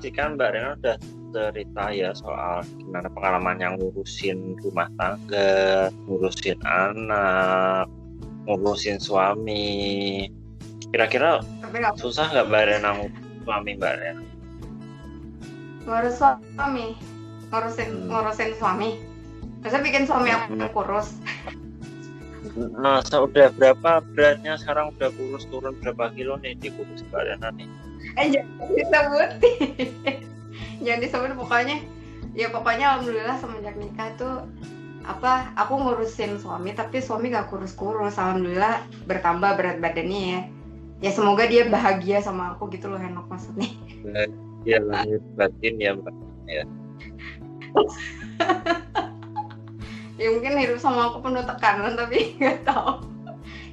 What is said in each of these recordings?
tadi kan Mbak Rena udah cerita ya soal gimana pengalaman yang ngurusin rumah tangga, ngurusin anak, ngurusin suami. Kira-kira Tapi nggak susah nggak Mbak Rena ngurusin suami Mbak Rena? ngurus suami, ngurusin suami. Masa bikin suami aku kurus? Nah, udah berapa beratnya sekarang, udah kurus turun berapa kilo nih di kurus Mbak Rena nih? Jangan disebutin. Jangan disebut pokoknya. Ya pokoknya alhamdulillah semenjak nikah tuh aku ngurusin suami tapi suami gak kurus-kurus, alhamdulillah bertambah berat badannya ya. Ya semoga dia bahagia sama aku gitu loh, Henok maksudnya. Ya lahir batin ya Mbak ya. Ya mungkin hidup sama aku penuh tekanan tapi nggak tahu.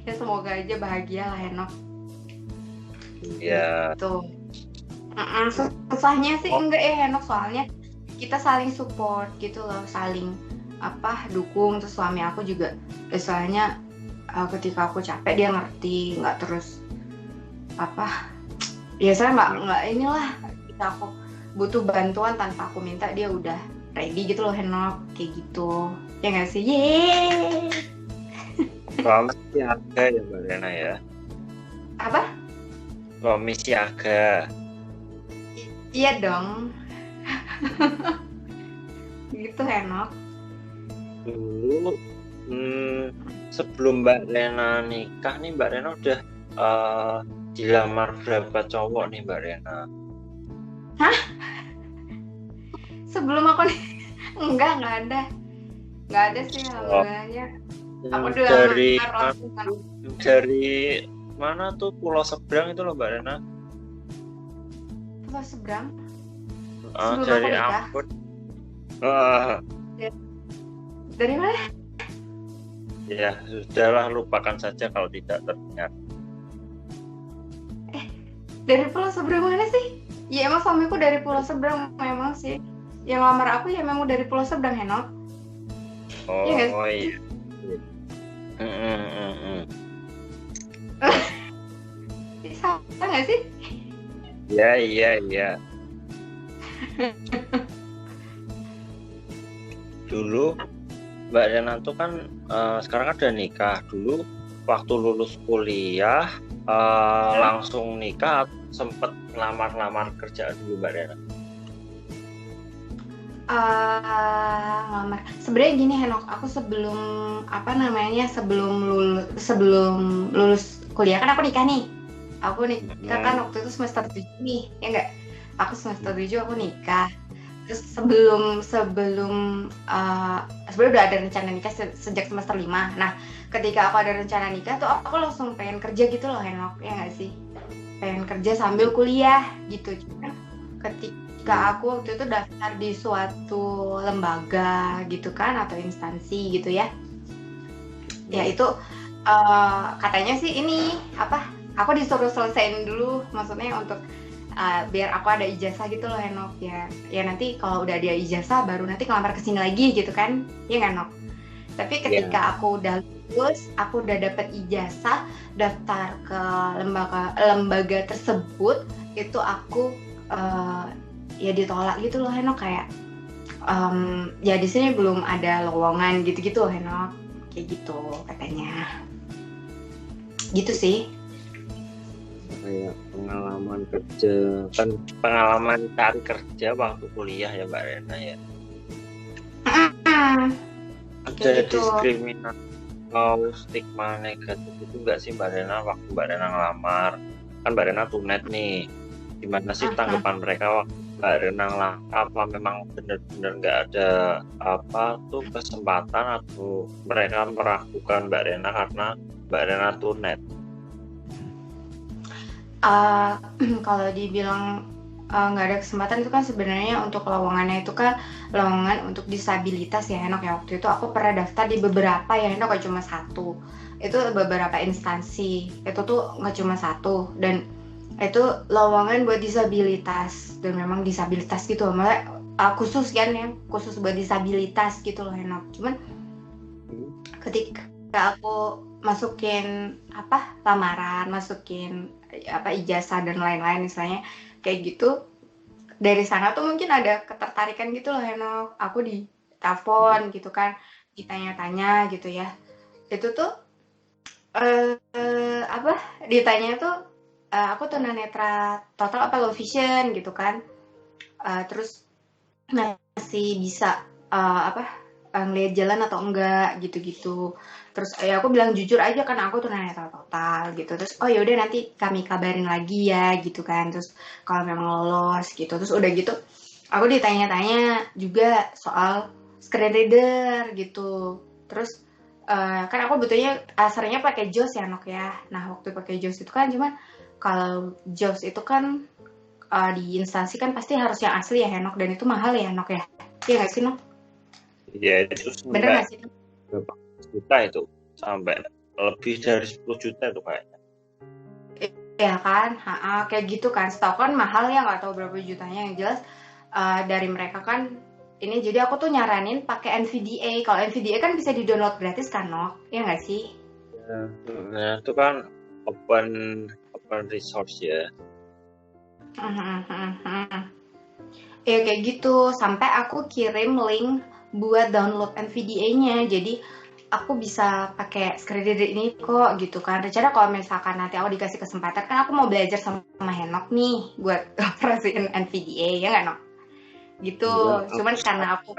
Ya semoga aja bahagia lah Henok. Ya. Tuh. Susahnya sih enggak ya Henok, soalnya kita saling support gitu loh, saling dukung. Terus suami aku juga soalnya ketika aku capek dia ngerti, nggak terus ya saya nggak inilah, ketika aku butuh bantuan tanpa aku minta dia udah ready gitu loh Henok, kayak gitu ya nggak sih? Yeay. Suami siaga ya Mbak Rena ya. Apa? Suami siaga. Iya dong. Gitu Henok. Dulu sebelum Mbak Rena nikah nih, Mbak Rena udah dilamar berapa cowok nih Mbak Rena? Hah? Sebelum aku nih? Enggak ada sih alhamdulillahnya. Aku dari mana tuh, Pulau Seberang itu loh Mbak Rena? Pulau Seberang? Dari Ambon. Dari mana? Ya sudahlah, lupakan saja kalau tidak terdengar. Dari Pulau Seberang mana sih? Ya emang suamiku dari Pulau Seberang memang sih. Yang lamar aku ya memang dari Pulau Seberang Henok. Iya. Salah nggak sih? Iya. Dulu Mbak Rena tuh kan sekarang kan udah nikah. Dulu waktu lulus kuliah langsung nikah, sempet ngelamar kerjaan dulu Mbak Rena? Ngelamar. Sebenarnya gini Henok, aku sebelum lulus kuliah kan aku nikah nih. Aku nikah kan waktu itu semester 7 nih, ya enggak? Aku semester 7 aku nikah. Terus sebelum udah ada rencana nikah sejak semester 5. Nah, ketika aku ada rencana nikah tuh aku langsung pengen kerja gitu loh Henok, ya nggak sih? Pengen kerja sambil kuliah gitu. Cuman ketika aku waktu itu daftar di suatu lembaga gitu kan, atau instansi gitu ya. Ya itu katanya sih ini aku disuruh selesaiin dulu, maksudnya untuk biar aku ada ijazah gitu loh Henok ya nanti kalau udah ada ijazah baru nanti ngelamar kesini lagi gitu kan, ya nggak Henok? Tapi ketika aku udah lulus, aku udah dapet ijazah, daftar ke lembaga tersebut, itu aku ya ditolak gitu loh Henok, kayak ya di sini belum ada lowongan gitu loh Henok, kayak gitu katanya. Gitu sih. Kayak pengalaman kerja, kan pengalaman cari kerja waktu kuliah ya Mbak Rena ya. Ada diskriminasi atau stigma negatif itu nggak sih Mbak Rena waktu Mbak Rena ngelamar? Kan Mbak Rena tunet nih, gimana sih tanggapan mereka waktu Mbak Rena ngelamar? Apa memang benar-benar nggak ada kesempatan, atau mereka meragukan Mbak Rena karena Mbak Rena tunet? Kalau dibilang nggak ada kesempatan, itu kan sebenarnya untuk lowongannya itu kan lowongan untuk disabilitas ya Henok ya. Waktu itu aku pernah daftar di beberapa ya Henok, gak cuma satu. Itu beberapa instansi, itu tuh nggak cuma satu, dan itu lowongan buat disabilitas, dan memang disabilitas gitu, malah khusus kan ya, khusus buat disabilitas gitu loh Henok. Cuman ketika aku masukin lamaran, masukin ijazah dan lain-lain misalnya kayak gitu, dari sana tuh mungkin ada ketertarikan gitu loh Henok. Aku di telepon gitu kan, ditanya-tanya gitu ya. Itu tuh apa? Ditanya tuh aku tunanetra total apa low vision gitu kan. Terus masih bisa apa ngelihat jalan atau enggak gitu-gitu. Terus ya aku bilang jujur aja kan aku tunanetra total gitu. Terus oh yaudah nanti kami kabarin lagi ya gitu kan. Terus kalau memang lolos gitu. Terus udah gitu aku ditanya-tanya juga soal screen reader gitu. Terus kan aku butuhnya seringnya pakai JAWS ya Nok ya. Nah waktu pakai JAWS itu kan cuma kalau JAWS itu kan di instansi kan pasti harus yang asli ya Henok dan itu mahal ya Henok ya. Iya nggak sih Nok? Ya itu Bener sampai nggak sih Nok? berapa juta itu, sampai lebih dari 10 juta itu kayaknya. Ya kan, kayak gitu kan. Setahu kan mahal ya nggak tahu berapa jutanya yang jelas dari mereka kan ini jadi aku tuh nyaranin pakai NVDA. Kalau NVDA kan bisa di-download gratis kan, Nok? Ya nggak sih? Nah, itu kan open resource ya. Ya kayak gitu. Sampai aku kirim link buat download NVDA-nya. Jadi aku bisa pakai screen reader ini kok gitu kan. Rencana kalau misalkan nanti aku dikasih kesempatan kan aku mau belajar sama Henok nih buat operasiin NVDA ya nggak Nok? Gitu. Cuman karena aku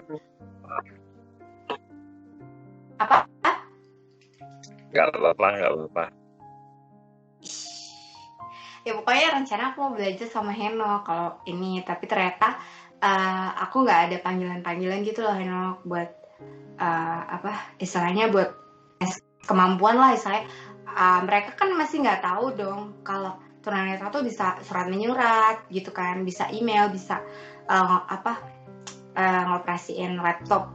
apa? Nggak apa-apa. Ya pokoknya rencana aku mau belajar sama Henok kalau ini. Tapi ternyata aku nggak ada panggilan-panggilan gitu loh Henok buat apa istilahnya buat kemampuan lah istilahnya. Mereka kan masih nggak tahu dong kalau tunanetra tuh bisa surat menyurat gitu kan, bisa email, bisa ngoperasiin laptop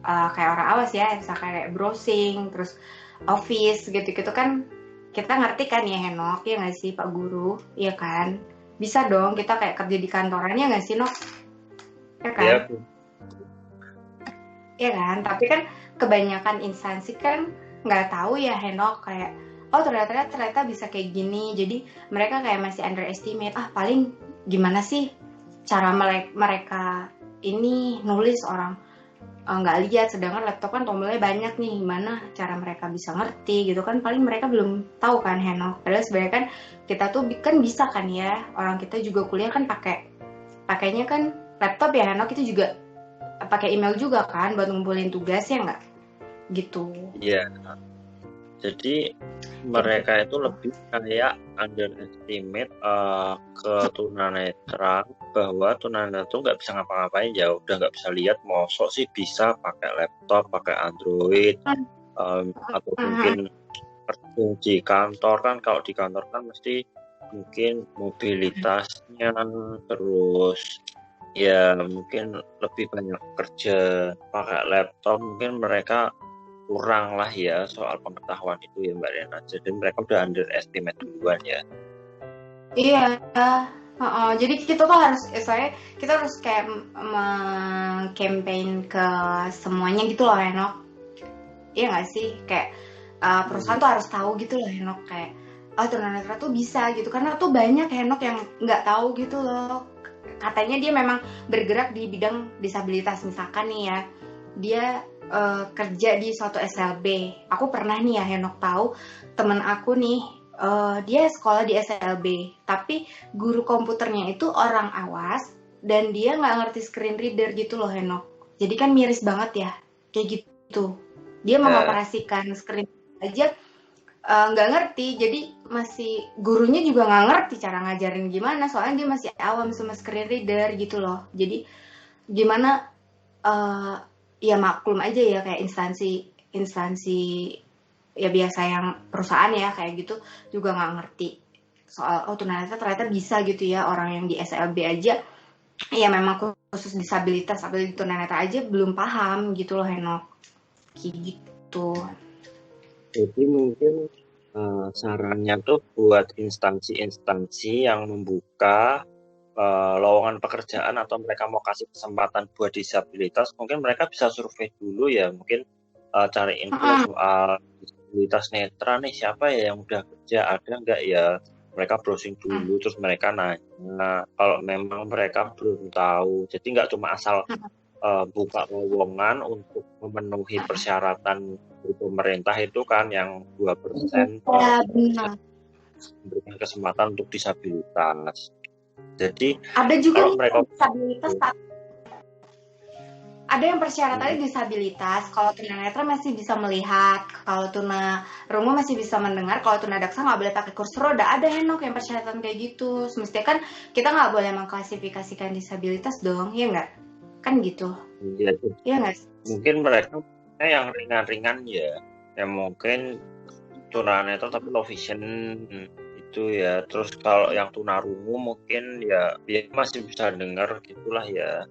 kayak orang awas ya, bisa kayak browsing, terus office gitu-gitu kan kita ngerti kan ya Henok, ya nggak sih Pak Guru, ya kan? Bisa dong kita kayak kerja di kantorannya nggak sih Nok? Ya kan? Ya, Ya kan? Tapi kan kebanyakan instansi kan nggak tahu ya Henok kayak oh ternyata bisa kayak gini. Jadi mereka kayak masih underestimate. Paling gimana sih cara mereka ini nulis orang nggak lihat, sedangkan laptop kan tombolnya banyak nih, gimana cara mereka bisa ngerti gitu kan, paling mereka belum tahu kan Henok. Padahal sebenarnya kan kita tuh kan bisa kan ya, orang kita juga kuliah kan pakainya kan laptop ya Henok, itu juga pakai email juga kan buat ngumpulin tugas ya nggak gitu. iya. Jadi mereka itu lebih kayak underestimate ke tunanetra, bahwa tunanetra itu nggak bisa ngapa-ngapain, ya udah nggak bisa lihat, mosok sih bisa pakai laptop, pakai Android, atau mungkin kerja di kantor kan. Kalau di kantor kan mesti mungkin mobilitasnya, terus ya mungkin lebih banyak kerja pakai laptop, mungkin mereka kurang lah ya soal pengetahuan itu ya Mbak Rena. Jadi mereka udah underestimate duluan ya. Iya, jadi kita tuh harus, kita harus kayak campaign ke semuanya gitu loh Henok. Iya nggak sih? Kayak perusahaan tuh harus tahu gitu loh Henok, kayak tunanetra tuh bisa gitu, karena tuh banyak Henok yang nggak tahu gitu loh. Katanya dia memang bergerak di bidang disabilitas, misalkan nih ya, dia kerja di suatu SLB. Aku pernah nih ya Henok tahu temen aku nih, dia sekolah di SLB, tapi guru komputernya itu orang awas dan dia nggak ngerti screen reader gitu loh Henok. Jadi kan miris banget ya, kayak gitu. Dia mengoperasikan screen aja nggak ngerti, jadi masih gurunya juga nggak ngerti cara ngajarin gimana, soalnya dia masih awam sama screen reader gitu loh. Jadi gimana ya maklum aja ya, kayak instansi ya biasa yang perusahaan ya kayak gitu juga nggak ngerti soal ternyata bisa gitu ya, orang yang di SLB aja ya memang khusus disabilitas, apalagi tunanetra aja belum paham gitu loh Henok, kayak gitu. Jadi mungkin sarannya tuh buat instansi-instansi yang membuka lowongan pekerjaan atau mereka mau kasih kesempatan buat disabilitas, mungkin mereka bisa survei dulu ya, mungkin cari info soal disabilitas netra nih, siapa ya yang udah kerja, ada nggak ya mereka browsing dulu, terus mereka nanya kalau memang mereka belum tahu. Jadi nggak cuma asal buka lowongan untuk memenuhi persyaratan dari pemerintah itu kan yang 2% Ya, benar. memberikan kesempatan untuk disabilitas. Jadi Ada juga kalau nih mereka disabilitas, ada yang persyaratannya disabilitas. Kalau tunanetra masih bisa melihat, kalau tunarungu masih bisa mendengar, kalau tunadaksa nggak boleh pakai kursi roda. Ada Henok yang persyaratan kayak gitu. Semestinya kan kita nggak boleh mengklasifikasikan disabilitas dong, ya nggak? Kan gitu. Iya nggak? Mungkin mereka yang ringan-ringan ya, yang mungkin tunanetra tapi low vision itu ya. Terus kalau yang tunarungu mungkin ya dia masih bisa dengar gitulah ya.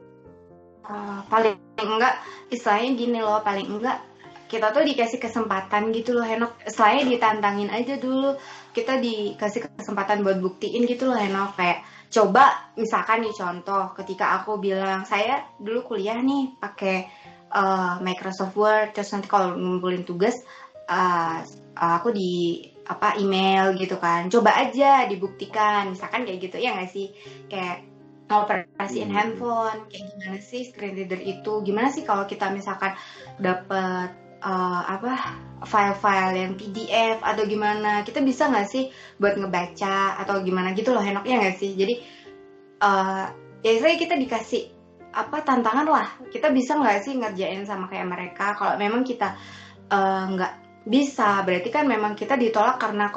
Paling enggak istilahnya gini loh, paling enggak kita tuh dikasih kesempatan gitu loh Henok, istilahnya ditantangin aja dulu, kita dikasih kesempatan buat buktiin gitu loh Henok. Kayak coba misalkan nih contoh, ketika aku bilang saya dulu kuliah nih pakai Microsoft Word, terus nanti kalau ngumpulin tugas aku di email gitu kan, coba aja dibuktikan misalkan kayak gitu ya nggak sih, kayak operasiin handphone, kayak gimana sih screen reader itu, gimana sih kalau kita misalkan dapet file-file yang PDF atau gimana, kita bisa nggak sih buat ngebaca atau gimana gitu loh Henok, ya nggak sih. Jadi ya saya kita dikasih tantangan lah, kita bisa nggak sih ngerjain sama kayak mereka. Kalau memang kita nggak bisa, berarti kan memang kita ditolak karena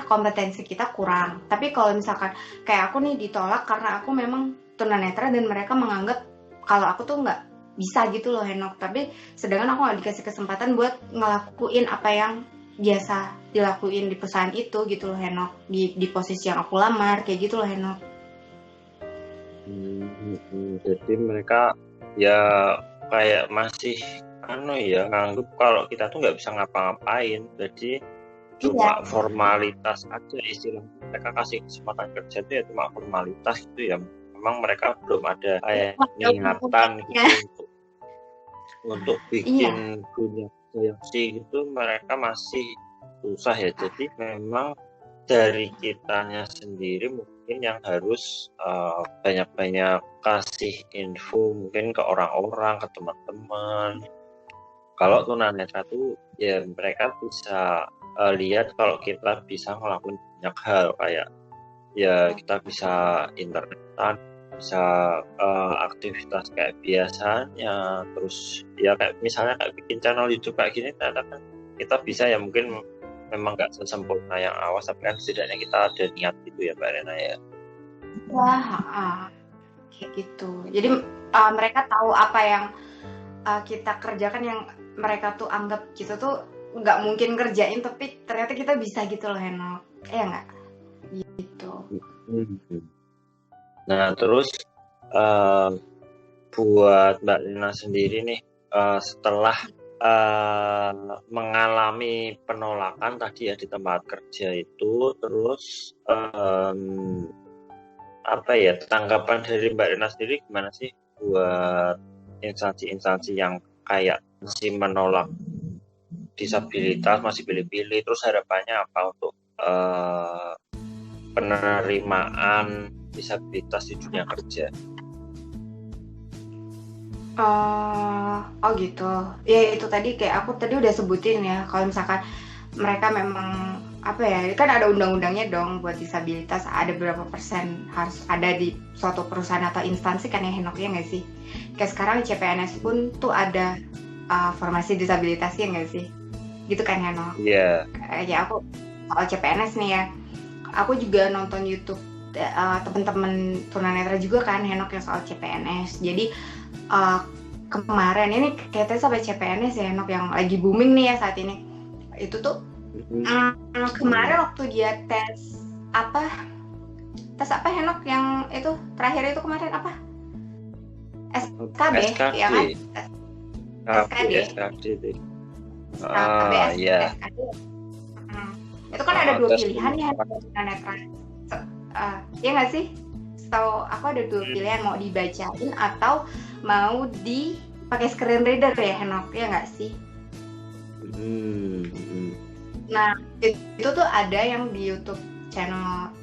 kompetensi kita kurang. Tapi kalau misalkan kayak aku nih ditolak karena aku memang tunanetra dan mereka menganggap kalau aku tuh nggak bisa gitu loh Henok, tapi sedangkan aku nggak dikasih kesempatan buat ngelakuin apa yang biasa dilakuin di perusahaan itu gitu loh Henok, di posisi yang aku lamar kayak gitu loh Henok. Jadi mereka ya kayak masih nganggep kalau kita tuh nggak bisa ngapa-ngapain, jadi cuma formalitas aja istilahnya. Mereka kasih kesempatan kerja itu ya cuma formalitas gitu ya. Memang mereka belum ada kayak niatan gitu untuk bikin dunia sih gitu, mereka masih susah ya. Jadi memang dari kitanya sendiri mungkin yang harus banyak-banyak kasih info mungkin ke orang-orang, ke teman-teman. Kalau tunanetra tuh ya mereka bisa lihat kalau kita bisa ngelakuin banyak hal, kayak ya kita bisa internetan, bisa aktivitas kayak biasanya, terus ya kayak misalnya kayak bikin channel YouTube kayak gini, ternyata kan kita bisa ya, mungkin memang nggak sesempurna yang awas, tapi kan setidaknya kita ada niat gitu ya Mbak Rena ya. Wah, kayak gitu. Jadi mereka tahu apa yang kita kerjakan yang mereka tuh anggap kita tuh nggak mungkin kerjain, tapi ternyata kita bisa gitu loh Henok, ya nggak? Gitu. Nah terus buat Mbak Rena sendiri nih, setelah mengalami penolakan tadi ya di tempat kerja itu, terus tanggapan dari Mbak Rena sendiri gimana sih buat instansi-instansi yang kayak masih menolak disabilitas, masih pilih-pilih, terus harapannya apa untuk penerimaan disabilitas di dunia kerja? Gitu. Ya itu tadi kayak aku tadi udah sebutin ya, kalau misalkan mereka memang kan ada undang-undangnya dong buat disabilitas, ada berapa persen harus ada di suatu perusahaan atau instansi kan ya Henok, ya nggak sih? Kayak sekarang CPNS pun tuh ada formasi disabilitas, ya nggak sih? Gitu kan Henok? Iya. Ya aku soal CPNS nih ya, aku juga nonton YouTube teman-teman tunanetra juga kan Henok yang soal CPNS. Jadi kemarin ini kayaknya sampai CPNS ya Henok yang lagi booming nih ya saat ini. Itu tuh kemarin waktu dia tes apa Henok yang itu terakhir itu kemarin apa? SKB ya kan? SKD itu. Iya. Itu kan ada dua pilihan ya tunanetra. Ya nggak sih? Setahu aku ada dua pilihan, mau dibacain atau mau dipakai screen reader ya Henok, ya nggak sih? Nah itu tuh ada yang di YouTube channel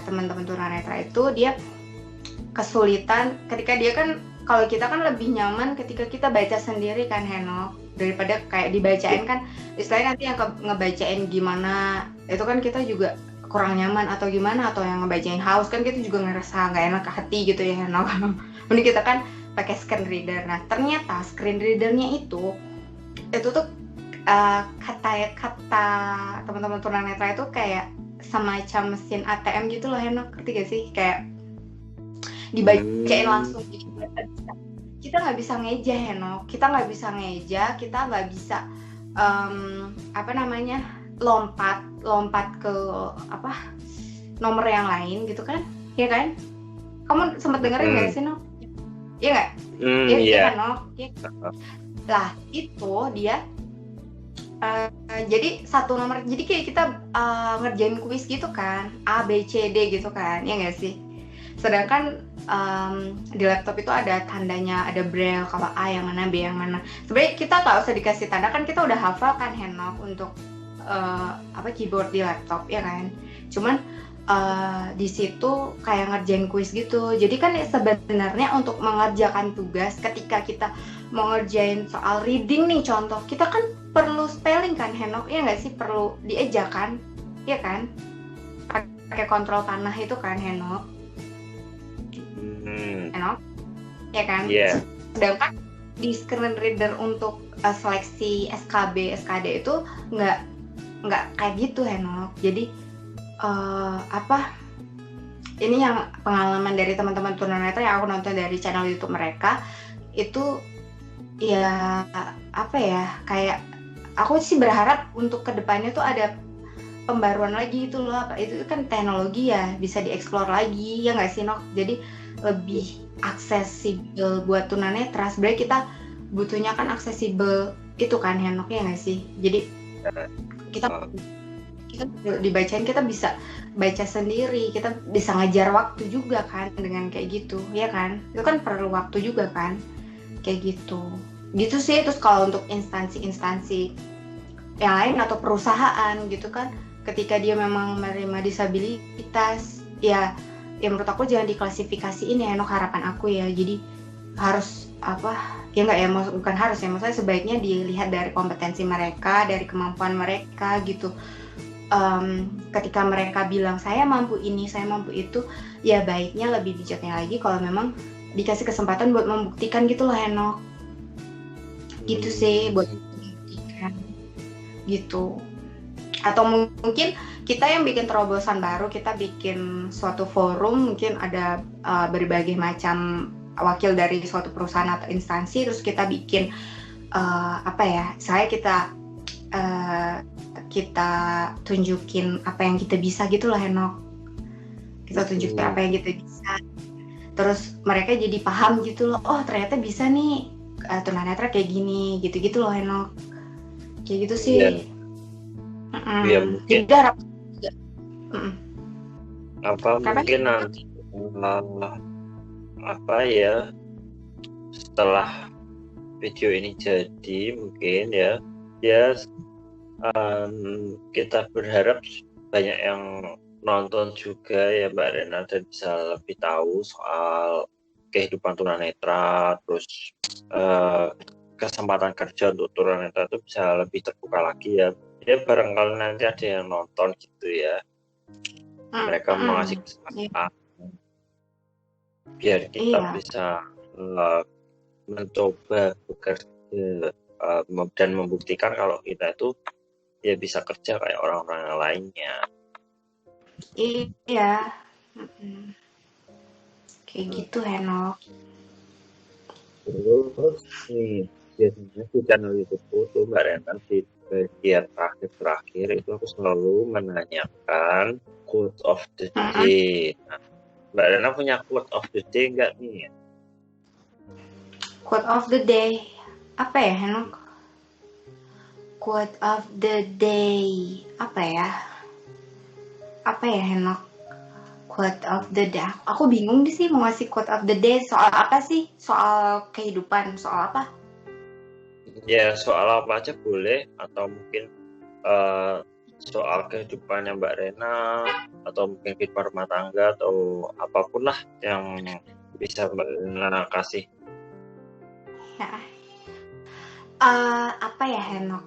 teman-teman tunanetra itu dia kesulitan ketika dia kan, kalau kita kan lebih nyaman ketika kita baca sendiri kan Henok, daripada kayak dibacain kan istilahnya nanti yang ngebacain gimana itu kan kita juga kurang nyaman atau gimana, atau yang ngebacain haus kan kita juga ngerasa nggak enak ke hati gitu ya Henok. Mending kita kan pakai screen reader. Nah ternyata screen readernya itu tuh kata teman-teman tunanetra itu kayak semacam mesin ATM gitu loh Henok, ngerti gak sih, kayak dibacain langsung gitu. Kita nggak bisa ngeja Henok, kita nggak bisa ngeja, kita nggak bisa lompat ke nomor yang lain gitu kan, ya kan? Kamu sempat dengerin nggak sih Nok? Iya nggak? Iya kan Nok? Lah itu dia jadi satu nomor, jadi kayak kita ngerjain kuis gitu kan, A, B, C, D gitu kan, ya nggak sih? Sedangkan di laptop itu ada tandanya, ada braille, kalau A yang mana, B yang mana. Sebenarnya kita nggak usah dikasih tanda kan, kita udah hafal kan Henok untuk keyboard di laptop ya kan. Cuman di situ kayak ngerjain kuis gitu. Jadi kan sebenarnya untuk mengerjakan tugas ketika kita mau ngerjain soal reading nih contoh, kita kan perlu spelling kan Henok, ya nggak sih, perlu dieja kan, ya kan, pakai kontrol panah itu kan Henok. Henok, ya kan? Sedangkan di screen reader untuk seleksi SKB, SKD itu nggak kayak gitu Henok. Jadi ini yang pengalaman dari teman-teman tunanetra yang aku nonton dari channel YouTube mereka itu ya kayak aku sih berharap untuk kedepannya tuh ada pembaruan lagi itu loh, itu kan teknologi ya, bisa dieksplor lagi ya nggak sih Nok? Jadi lebih aksesibel buat tunanetra. Sebenarnya kita butuhnya kan aksesibel itu kan Henok, ya nggak sih? Jadi kita dibacain, kita bisa baca sendiri, kita bisa ngejar waktu juga kan dengan kayak gitu, ya kan? Itu kan perlu waktu juga kan, kayak gitu sih. Terus kalau untuk instansi-instansi yang lain atau perusahaan gitu kan, ketika dia memang menerima disabilitas, ya menurut aku jangan diklasifikasiin ya Henok, harapan aku ya. Jadi harus bukan harus ya, maksudnya sebaiknya dilihat dari kompetensi mereka, dari kemampuan mereka gitu. Ketika mereka bilang saya mampu ini, saya mampu itu, ya baiknya lebih bijaknya lagi kalau memang dikasih kesempatan buat membuktikan gitu loh Henok. Gitu sih, buat membuktikan gitu. Atau mungkin kita yang bikin terobosan baru, kita bikin suatu forum, mungkin ada berbagai macam wakil dari suatu perusahaan atau instansi, terus kita bikin kita tunjukin apa yang kita bisa gitu loh Henok. Kita tunjukin apa yang kita bisa, terus mereka jadi paham gitu loh, oh ternyata bisa nih tunanetra kayak gini, gitu-gitu loh Henok. Kayak gitu sih. Ya mungkin harap mungkin nanti setelah video ini jadi mungkin ya kita berharap banyak yang nonton juga ya Mbak Rena, dan bisa lebih tahu soal kehidupan tunanetra, terus kesempatan kerja untuk tunanetra itu bisa lebih terbuka lagi ya barangkali nanti ada yang nonton gitu ya, mereka mengasih kesempatan biar kita bisa mencoba bekerja dan membuktikan kalau kita itu ya bisa kerja kayak orang-orang yang lainnya. Iya, kayak gitu Henok. Terus nih biasanya di channel YouTube tuh Mbak Rena di bagian terakhir itu aku selalu menanyakan quote of the day. Nah, Mbak Rena punya quote of the day nggak nih? Quote of the day apa ya Henok? Quote of the day apa ya Henok? Quote of the day, aku bingung sih mau ngasih quote of the day soal apa sih? Soal kehidupan, soal apa? Ya soal apa aja boleh, atau mungkin soal kehidupannya Mbak Rena atau mungkin kehidupan rumah tangga atau apapun lah yang bisa Mbak Rena kasih. Ya. Apa ya Henok?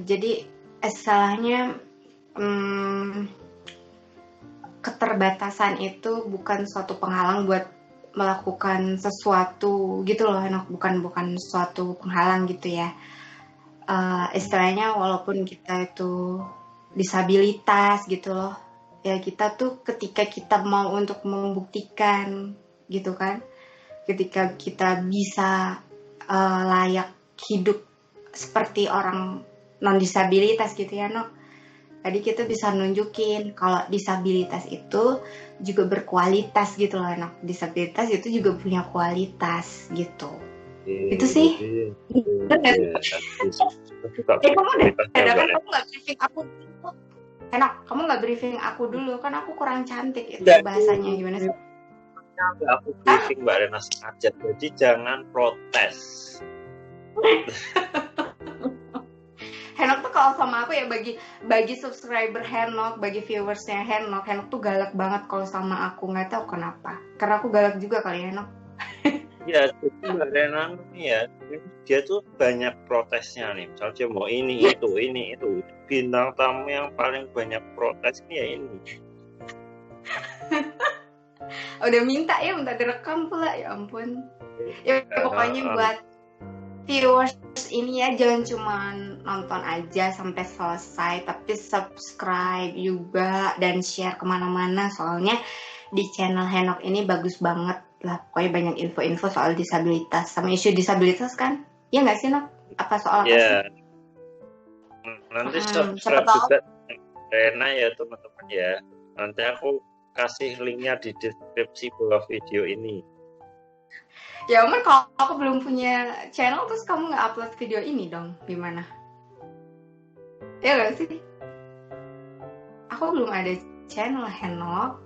Jadi istilahnya keterbatasan itu bukan suatu penghalang buat melakukan sesuatu gitu loh Henok, bukan suatu penghalang gitu ya. Istilahnya walaupun kita itu disabilitas gitu loh, ya kita tuh ketika kita mau untuk membuktikan gitu kan, ketika kita bisa layak hidup seperti orang non disabilitas gitu ya Nok. Jadi kita bisa nunjukin kalau disabilitas itu juga berkualitas gitu loh Nok. Disabilitas itu juga punya kualitas gitu. Itu sih. Kamu dadakan kamu nggak briefing aku dulu. Enak, kamu nggak briefing aku dulu kan aku kurang cantik itu bahasanya gimana sih? Aku briefing Mbak Rena sengaja, jadi jangan protes. Henok tuh kalau sama aku ya bagi subscriber Henok, bagi viewersnya Henok tuh galak banget kalau sama aku, nggak tahu kenapa. Karena aku galak juga kali ya Henok. Ya, jadi Mbak Rena ya, dia tuh banyak protesnya nih. Misalnya dia mau ini itu. Bintang tamu yang paling banyak protesnya ya ini. Udah minta direkam pula, ya ampun. Ya pokoknya buat viewers ini ya jangan cuma nonton aja sampai selesai, tapi subscribe juga dan share kemana-mana, soalnya di channel Henok ini bagus banget lah, pokoknya banyak info-info soal disabilitas sama isu disabilitas kan, ya nggak sih Nok? Apa soal apa sih? Nanti subscribe juga Rena ya teman-teman ya, nanti aku kasih linknya di deskripsi bawah video ini. Ya Umar, kalau aku belum punya channel terus kamu nggak upload video ini dong, gimana? Ya nggak sih? Aku belum ada channel Henok.